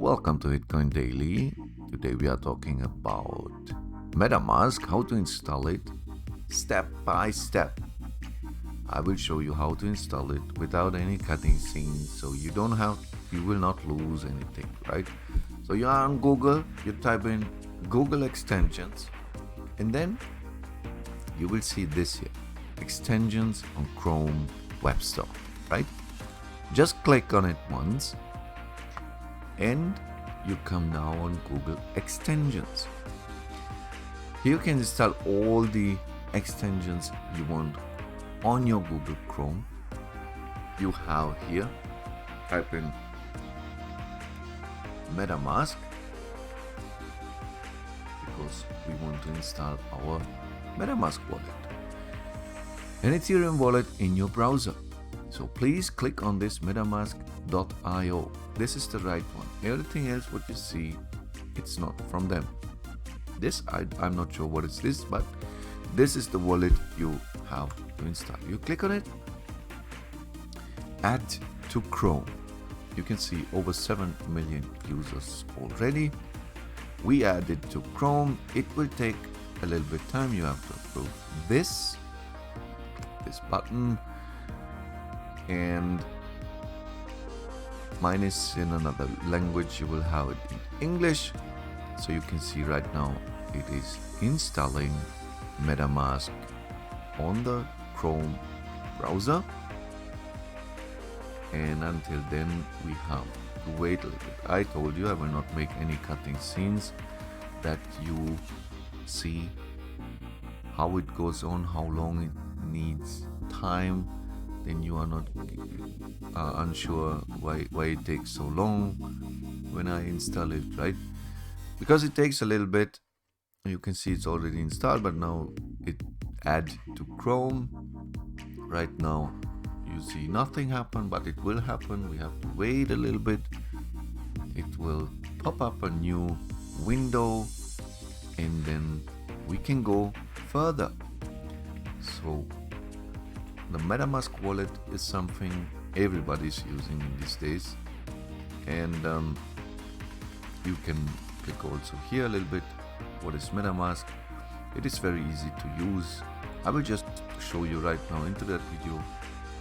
Welcome to Bitcoin Daily. Today we are talking about Metamask, how to install it step by step. I will show you how to install it without any cutting scenes, so you will not lose anything, right? So you are on Google, you type in Google extensions, and then you will see this here, extensions on Chrome Web Store, right? Just click on it once and you come now on Google extensions. Here you can install all the extensions you want on your Google Chrome. You have here, type in Metamask because we want to install our Metamask wallet, an Ethereum wallet in your browser. So please click on this metamask.io. This is the right one. Everything else what you see, it's not from them. This I'm not sure what is this, but this is the wallet you have to install. You click on it, add to Chrome. You can see over 7 million users already. We added to Chrome. It will take a little bit time. You have to approve this button, and mine is in another language. You will have it in English. So you can see right now it is installing Metamask on the Chrome browser, and until then we have to wait a little bit. I told you I will not make any cutting scenes, that you see how it goes on, how long it needs time. Then you are not unsure why it takes so long when I install it, right? Because it takes a little bit. You can see it's already installed, but now it add to Chrome. Right now you see nothing happen, but it will happen. We have to wait a little bit. It will pop up a new window, and then we can go further. So the Metamask wallet is something everybody's using in these days, and you can click also here a little bit. What is Metamask? It is very easy to use. I will just show you right now into that video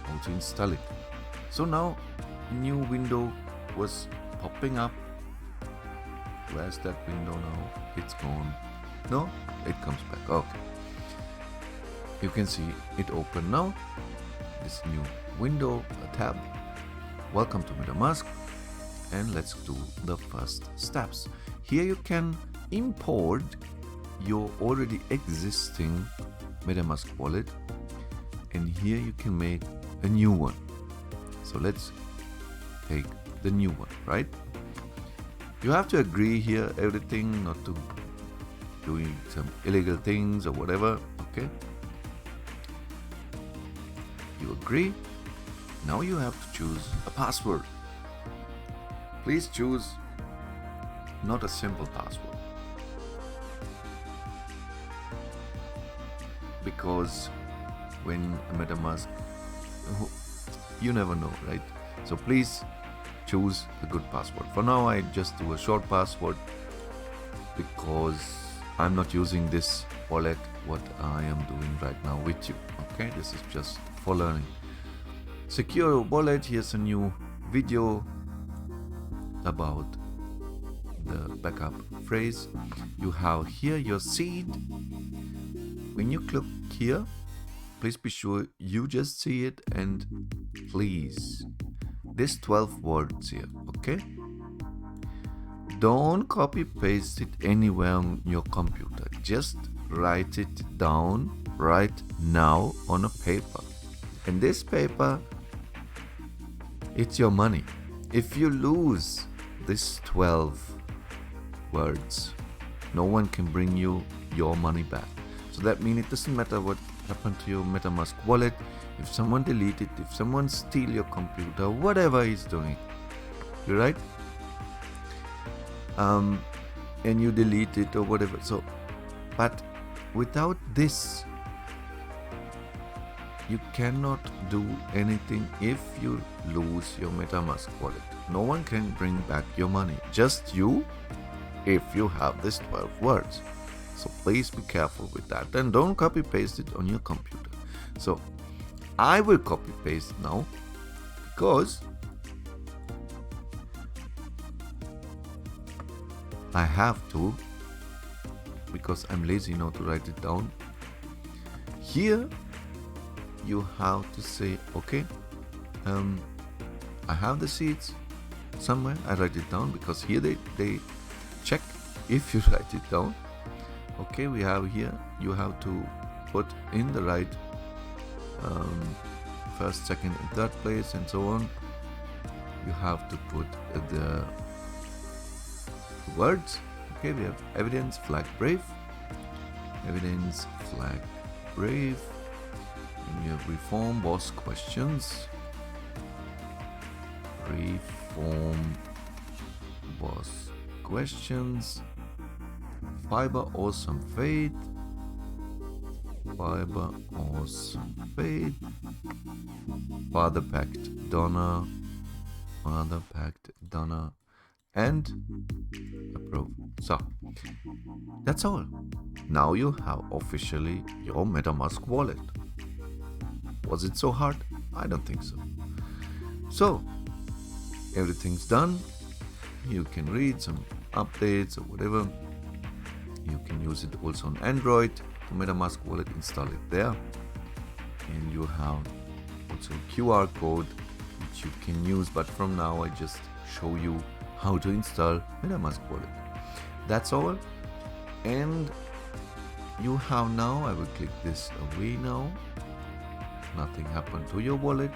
how to install it. So now a new window was popping up. Where's that window now? It's gone. No, it comes back. Okay. You can see it open now. This new window, a tab. Welcome to Metamask, and let's do the first steps. Here you can import your already existing Metamask wallet, and here you can make a new one. So let's take the new one, right? You have to agree here everything, not to doing some illegal things or whatever. Okay, you agree. Now you have to choose a password. Please choose not a simple password, because when a Metamask, you never know, right? So please choose a good password. For now I just do a short password because I'm not using this wallet what I am doing right now with you. Okay, this is just for learning. Secure your wallet. Here's a new video about the backup phrase. You have here your seed. When you click here, please be sure you just see it, and please, this 12 words here, okay? Don't copy paste it anywhere on your computer. Just write it down right now on a paper. And this paper, it's your money. If you lose this 12 words, no one can bring you your money back. So that means it doesn't matter what happened to your Metamask wallet. If someone delete it, if someone steal your computer, whatever he's doing, you're right, and you delete it or whatever. So, but without this, you cannot do anything if you lose your Metamask wallet. No one can bring back your money, just you if you have these 12 words. So please be careful with that and don't copy paste it on your computer. So I will copy paste now because I have to, because I'm lazy now to write it down. Here you have to say, okay, I have the seeds somewhere. I write it down because here they check if you write it down. Okay, we have here, you have to put in the right first, second and third place and so on. You have to put the words. Okay, we have evidence, flag, brave. Evidence, flag, brave. And we have reform, boss, questions. Reform, boss, questions. Fiber, awesome fate. Fiber, awesome fate. Father packed donor. Father packed donor. And approve. So that's all. Now you have officially your Metamask wallet. Was it so hard? I don't think so. So everything's done. You can read some updates or whatever. You can use it also on Android. The Metamask wallet, install it there. And you have also a QR code which you can use, but from now I just show you how to install Metamask wallet. That's all. And you have now, I will click this away now. Nothing happened to your wallet.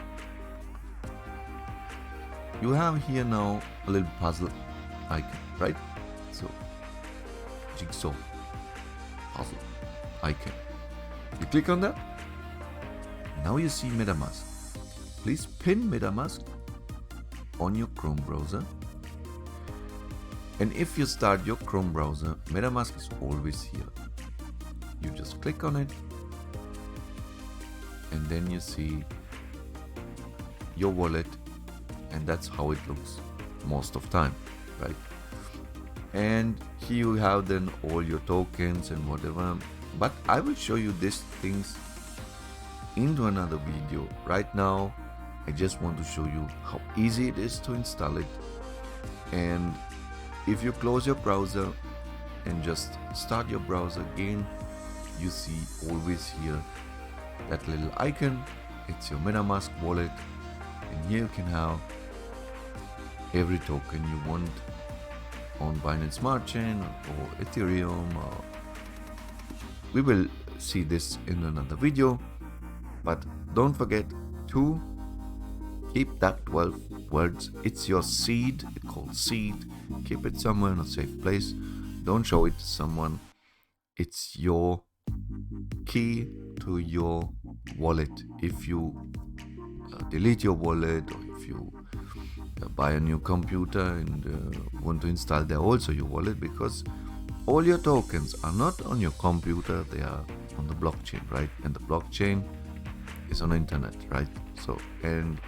You have here now a little puzzle icon, right? So jigsaw puzzle icon. You click on that. Now you see Metamask. Please pin Metamask on your Chrome browser. And if you start your Chrome browser, Metamask is always here. You just click on it and then you see your wallet, and that's how it looks most of time, right? And here you have then all your tokens and whatever, but I will show you these things into another video. Right now I just want to show you how easy it is to install it. And if you close your browser and just start your browser again, you see always here that little icon. It's your Metamask wallet, and here you can have every token you want on Binance Smart Chain or Ethereum. We will see this in another video, but don't forget to keep that 12 words. It's your seed, it's called seed. Keep it somewhere in a safe place. Don't show it to someone. It's your key to your wallet. If you delete your wallet, or if you buy a new computer and want to install there also your wallet, because all your tokens are not on your computer, they are on the blockchain, right? And the blockchain is on the internet, right? So, and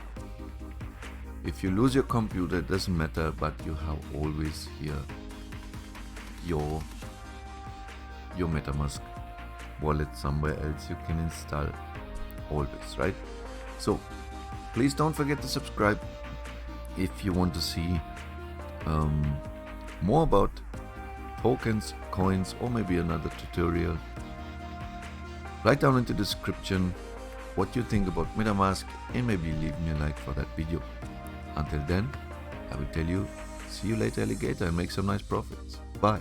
if you lose your computer, it doesn't matter, but you have always here your Metamask wallet somewhere else you can install always, right? So please don't forget to subscribe if you want to see more about tokens, coins, or maybe another tutorial. Write down in the description what you think about Metamask and maybe leave me a like for that video. Until then, I will tell you, see you later, alligator, and make some nice profits. Bye.